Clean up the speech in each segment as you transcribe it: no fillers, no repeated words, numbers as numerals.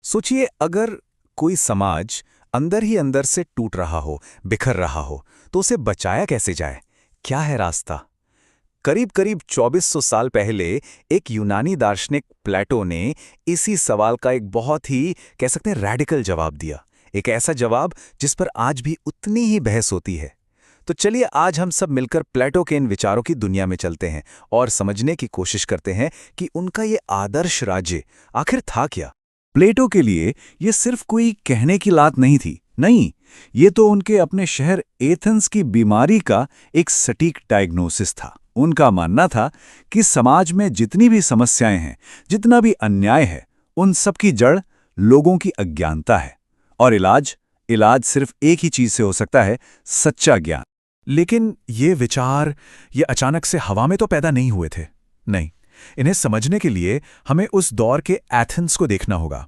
सोचिए, अगर कोई समाज अंदर ही अंदर से टूट रहा हो, बिखर रहा हो, तो उसे बचाया कैसे जाए? क्या है रास्ता? करीब करीब 2400 साल पहले एक यूनानी दार्शनिक प्लेटो ने इसी सवाल का एक बहुत ही, कह सकते हैं, रैडिकल जवाब दिया। एक ऐसा जवाब जिस पर आज भी उतनी ही बहस होती है। तो चलिए आज हम सब मिलकर प्लेटो के इन विचारों की दुनिया में चलते हैं और समझने की कोशिश करते हैं कि उनका ये आदर्श राज्य आखिर था क्या। प्लेटो के लिए ये सिर्फ कोई कहने की बात नहीं थी, नहीं, ये तो उनके अपने शहर एथेंस की बीमारी का एक सटीक डायग्नोसिस था। उनका मानना था कि समाज में जितनी भी समस्याएं हैं, जितना भी अन्याय है, उन सब की जड़ लोगों की अज्ञानता है। और इलाज सिर्फ एक ही चीज से हो सकता है, सच्चा ज्ञान। लेकिन ये विचार ये अचानक से हवा में तो पैदा नहीं हुए थे। नहीं, इन्हें समझने के लिए हमें उस दौर के एथेंस को देखना होगा।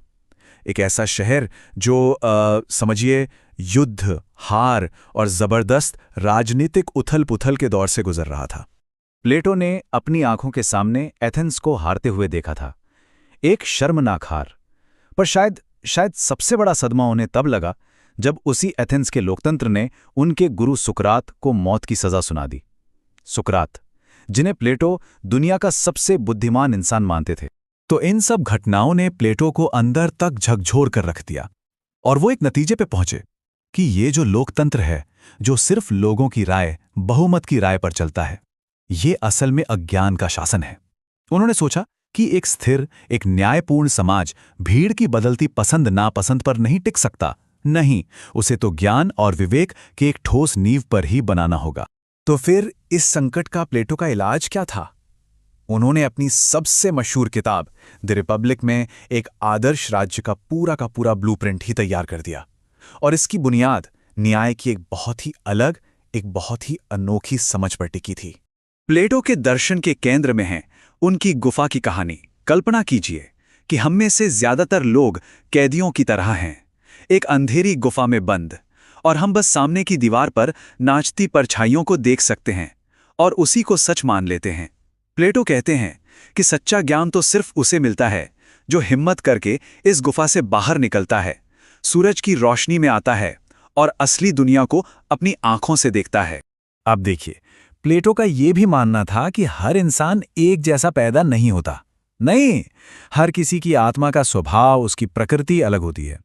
एक ऐसा शहर जो समझिए युद्ध, हार और जबरदस्त राजनीतिक उथल-पुथल के दौर से गुजर रहा था। प्लेटो ने अपनी आंखों के सामने एथेंस को हारते हुए देखा था। एक शर्मनाक हार। पर शायद सबसे बड़ा सदमा उन्हें तब लगा जब उसी एथेंस के लोकतंत्र ने उनके गुरु सुकरात को मौत की सजा सुना दी। सुकरात, जिन्हें प्लेटो दुनिया का सबसे बुद्धिमान इंसान मानते थे। तो इन सब घटनाओं ने प्लेटो को अंदर तक झकझोर कर रख दिया और वो एक नतीजे पे पहुंचे कि ये जो लोकतंत्र है, जो सिर्फ लोगों की राय, बहुमत की राय पर चलता है, ये असल में अज्ञान का शासन है। उन्होंने सोचा कि एक स्थिर, एक न्यायपूर्ण समाज भीड़ की बदलती पसंद नापसंद पर नहीं टिक सकता। नहीं, उसे तो ज्ञान और विवेक की एक ठोस नींव पर ही बनाना होगा। तो फिर इस संकट का प्लेटो का इलाज क्या था? उन्होंने अपनी सबसे मशहूर किताब द रिपब्लिक में एक आदर्श राज्य का पूरा ब्लूप्रिंट ही तैयार कर दिया। और इसकी बुनियाद न्याय की एक बहुत ही अलग, एक बहुत ही अनोखी समझ पर टिकी थी। प्लेटो के दर्शन के केंद्र में है उनकी गुफा की कहानी। कल्पना कीजिए कि हम में से ज्यादातर लोग कैदियों की तरह हैं, एक अंधेरी गुफा में बंद, और हम बस सामने की दीवार पर नाचती परछाइयों को देख सकते हैं और उसी को सच मान लेते हैं। प्लेटो कहते हैं कि सच्चा ज्ञान तो सिर्फ उसे मिलता है जो हिम्मत करके इस गुफा से बाहर निकलता है, सूरज की रोशनी में आता है और असली दुनिया को अपनी आंखों से देखता है। अब देखिए, प्लेटो का यह भी मानना था कि हर इंसान एक जैसा पैदा नहीं होता। नहीं, हर किसी की आत्मा का स्वभाव, उसकी प्रकृति अलग होती है।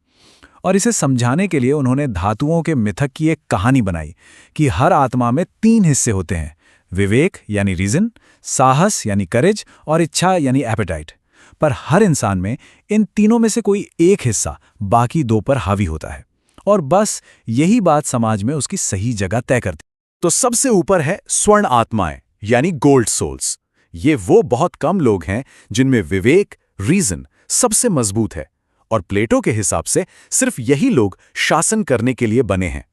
और इसे समझाने के लिए उन्होंने धातुओं के मिथक की एक कहानी बनाई कि हर आत्मा में 3 हिस्से होते हैं, विवेक यानी रीजन, साहस यानी करेज और इच्छा यानी एपेटाइट। पर हर इंसान में इन तीनों में से कोई एक हिस्सा बाकी 2 पर हावी होता है, और बस यही बात समाज में उसकी सही जगह तय करती। तो सबसे ऊपर है स्वर्ण आत्माएं यानी गोल्ड सोल्स। ये वो बहुत कम लोग हैं जिनमें विवेक, रीजन सबसे मजबूत है, और प्लेटो के हिसाब से सिर्फ यही लोग शासन करने के लिए बने हैं।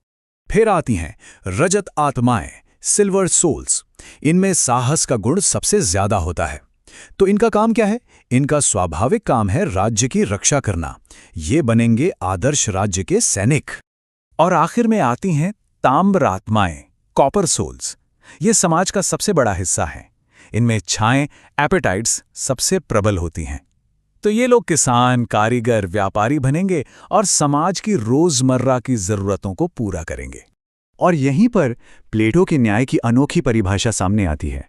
फिर आती हैं रजत आत्माएं, सिल्वर सोल्स। इनमें साहस का गुण सबसे ज्यादा होता है। तो इनका काम क्या है? इनका स्वाभाविक काम है राज्य की रक्षा करना। ये बनेंगे आदर्श राज्य के सैनिक। और आखिर में आती हैं ताम्र आत्माएं, कॉपर सोल्स। ये समाज का सबसे बड़ा हिस्सा है। इनमें इच्छाएं, एपेटाइट्स सबसे प्रबल होती हैं। तो ये लोग किसान, कारीगर, व्यापारी बनेंगे और समाज की रोजमर्रा की जरूरतों को पूरा करेंगे। और यहीं पर प्लेटो के न्याय की अनोखी परिभाषा सामने आती है।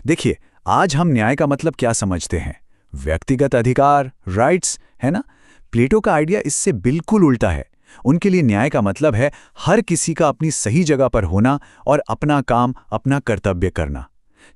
देखिए, आज हम न्याय का मतलब क्या समझते हैं? व्यक्तिगत अधिकार, राइट्स, है ना? प्लेटो का आइडिया इससे बिल्कुल उल्टा है। उनके लिए न्याय का मतलब है हर किसी का अपनी सही जगह पर होना और अपना काम, अपना कर्तव्य करना।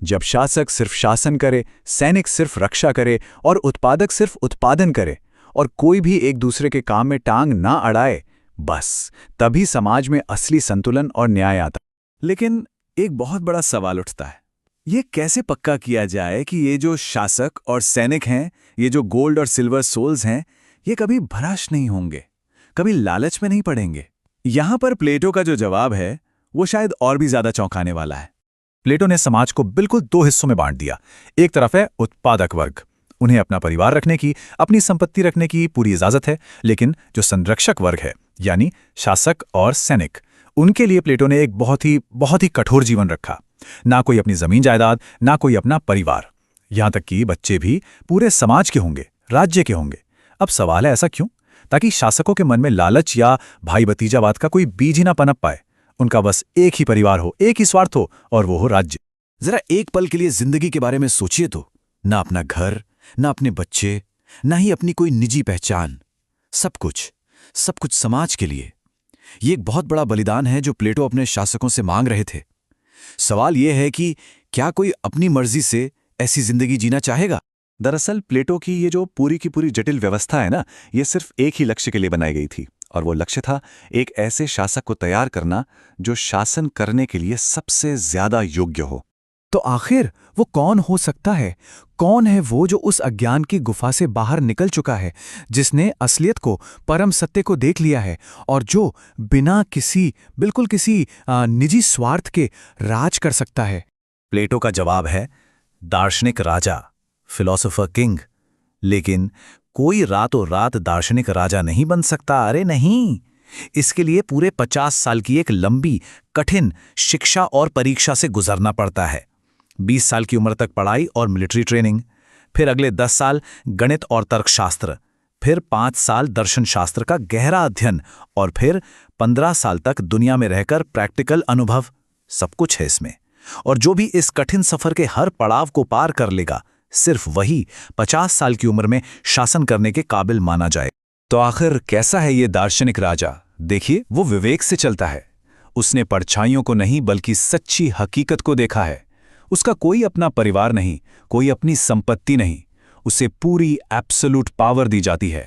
जब शासक सिर्फ शासन करे, सैनिक सिर्फ रक्षा करे और उत्पादक सिर्फ उत्पादन करे, और कोई भी एक दूसरे के काम में टांग ना अड़ाए, बस तभी समाज में असली संतुलन और न्याय आता। लेकिन एक बहुत बड़ा सवाल उठता है, ये कैसे पक्का किया जाए कि ये जो शासक और सैनिक हैं, ये जो गोल्ड और सिल्वर सोल्स हैं, ये कभी भ्रष्ट नहीं होंगे, कभी लालच में नहीं पड़ेंगे? यहां पर प्लेटो का जो जवाब है वो शायद और भी ज्यादा चौंकाने वाला है। प्लेटो ने समाज को बिल्कुल 2 हिस्सों में बांट दिया। एक तरफ है उत्पादक वर्ग, उन्हें अपना परिवार रखने की, अपनी संपत्ति रखने की पूरी इजाजत है। लेकिन जो संरक्षक वर्ग है, यानी शासक और सैनिक, उनके लिए प्लेटो ने एक बहुत ही कठोर जीवन रखा। ना कोई अपनी जमीन जायदाद, ना कोई अपना परिवार, यहां तक कि बच्चे भी पूरे समाज के होंगे, राज्य के होंगे। अब सवाल है, ऐसा क्यों? ताकि शासकों के मन में लालच या भाई भतीजावाद का कोई बीज ही ना पनप पाए। उनका बस एक ही परिवार हो, एक ही स्वार्थ हो, और वो हो राज्य। जरा एक पल के लिए जिंदगी के बारे में सोचिए तो, ना अपना घर, ना अपने बच्चे, ना ही अपनी कोई निजी पहचान। सब कुछ समाज के लिए। ये एक बहुत बड़ा बलिदान है जो प्लेटो अपने शासकों से मांग रहे थे। सवाल यह है कि क्या कोई अपनी मर्जी से ऐसी जिंदगी जीना चाहेगा? दरअसल प्लेटो की ये जो पूरी की पूरी जटिल व्यवस्था है ना, ये सिर्फ एक ही लक्ष्य के लिए बनाई गई थी, और वो लक्ष्य था एक ऐसे शासक को तैयार करना जो शासन करने के लिए सबसे ज्यादा योग्य हो। तो आखिर वो कौन हो सकता है? कौन है वो जो उस अज्ञान की गुफा से बाहर निकल चुका है, जिसने असलियत को, परम सत्य को देख लिया है, और जो बिना बिल्कुल किसी निजी स्वार्थ के राज कर सकता है? प्लेटो का जवाब है दार्शनिक राजा, फिलोसोफर किंग। लेकिन कोई रातों रात दार्शनिक राजा नहीं बन सकता। अरे नहीं, इसके लिए पूरे 50 साल की एक लंबी, कठिन शिक्षा और परीक्षा से गुजरना पड़ता है। 20 साल की उम्र तक पढ़ाई और मिलिट्री ट्रेनिंग, फिर अगले 10 साल गणित और तर्कशास्त्र, फिर 5 साल दर्शन शास्त्र का गहरा अध्ययन, और फिर 15 साल तक दुनिया में रहकर प्रैक्टिकल अनुभव। सब कुछ है इसमें। और जो भी इस कठिन सफर के हर पड़ाव को पार कर लेगा, सिर्फ वही 50 साल की उम्र में शासन करने के काबिल माना जाए। तो आखिर कैसा है ये दार्शनिक राजा? देखिए, वो विवेक से चलता है। उसने परछाइयों को नहीं बल्कि सच्ची हकीकत को देखा है। उसका कोई अपना परिवार नहीं, कोई अपनी संपत्ति नहीं। उसे पूरी एब्सोल्यूट पावर दी जाती है।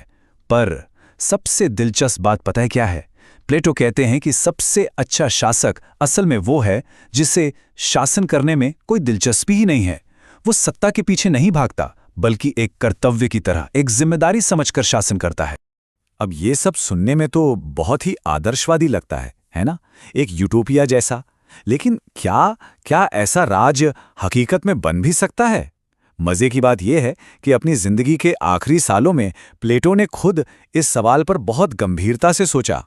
पर सबसे दिलचस्प बात पता है क्या है? प्लेटो कहते हैं कि सबसे अच्छा शासक असल में वो है जिसे शासन करने में कोई दिलचस्पी ही नहीं है। वो सत्ता के पीछे नहीं भागता, बल्कि एक कर्तव्य की तरह, एक जिम्मेदारी समझकर शासन करता है। अब ये सब सुनने में तो बहुत ही आदर्शवादी लगता है ना? एक यूटोपिया जैसा। लेकिन क्या ऐसा राज हकीकत में बन भी सकता है? मजे की बात यह है कि अपनी जिंदगी के आखिरी सालों में प्लेटो ने खुद इस सवाल पर बहुत गंभीरता से सोचा।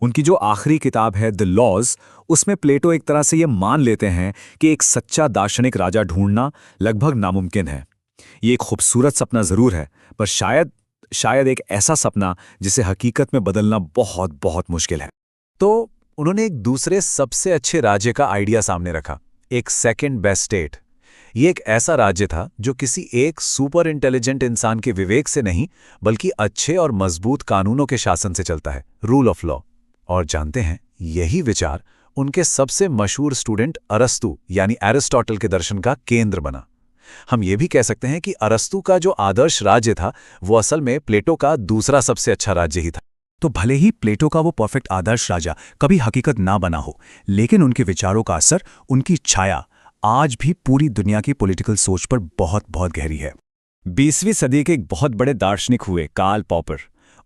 उनकी जो आखिरी किताब है द लॉज, उसमें प्लेटो एक तरह से ये मान लेते हैं कि एक सच्चा दार्शनिक राजा ढूंढना लगभग नामुमकिन है। ये एक खूबसूरत सपना जरूर है, पर शायद एक ऐसा सपना जिसे हकीकत में बदलना बहुत बहुत मुश्किल है। तो उन्होंने एक दूसरे सबसे अच्छे राज्य का आइडिया सामने रखा, एक सेकंड बेस्ट स्टेट। ये एक ऐसा राज्य था जो किसी एक सुपर इंटेलिजेंट इंसान के विवेक से नहीं, बल्कि अच्छे और मजबूत कानूनों के शासन से चलता है, रूल ऑफ लॉ। और जानते हैं, यही विचार उनके सबसे मशहूर स्टूडेंट अरस्तु यानी एरिस्टोटल के दर्शन का केंद्र बना। हम ये भी कह सकते हैं कि अरस्तु का जो आदर्श राज्य था, वो असल में प्लेटो का दूसरा सबसे अच्छा राज्य ही था। तो भले ही प्लेटो का वो परफेक्ट आदर्श राजा कभी हकीकत ना बना हो, लेकिन उनके विचारों का असर, उनकी छाया आज भी पूरी दुनिया की पॉलिटिकल सोच पर बहुत बहुत गहरी है। 20वीं सदी के एक बहुत बड़े दार्शनिक हुए कार्ल पॉपर।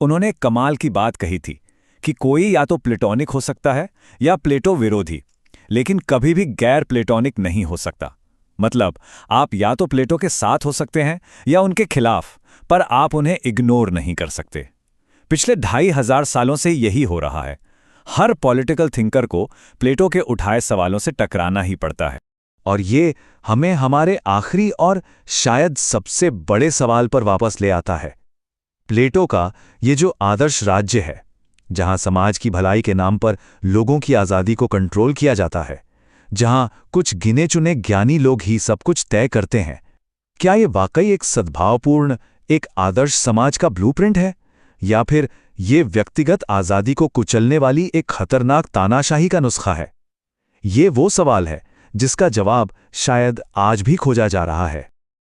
उन्होंने एक कमाल की बात कही थी कि कोई या तो प्लेटोनिक हो सकता है या प्लेटो विरोधी, लेकिन कभी भी गैर प्लेटोनिक नहीं हो सकता। मतलब आप या तो प्लेटो के साथ हो सकते हैं या उनके खिलाफ, पर आप उन्हें इग्नोर नहीं कर सकते। पिछले 2500 सालों से यही हो रहा है। हर पॉलिटिकल थिंकर को प्लेटो के उठाए सवालों से टकराना ही पड़ता है। और ये हमें हमारे आखिरी और शायद सबसे बड़े सवाल पर वापस ले आता है। प्लेटो का ये जो आदर्श राज्य है, जहां समाज की भलाई के नाम पर लोगों की आज़ादी को कंट्रोल किया जाता है, जहां कुछ गिने चुने ज्ञानी लोग ही सब कुछ तय करते हैं, क्या ये वाकई एक सद्भावपूर्ण, एक आदर्श समाज का ब्लूप्रिंट है, या फिर ये व्यक्तिगत आज़ादी को कुचलने वाली एक खतरनाक तानाशाही का नुस्खा है? ये वो सवाल है जिसका जवाब शायद आज भी खोजा जा रहा है।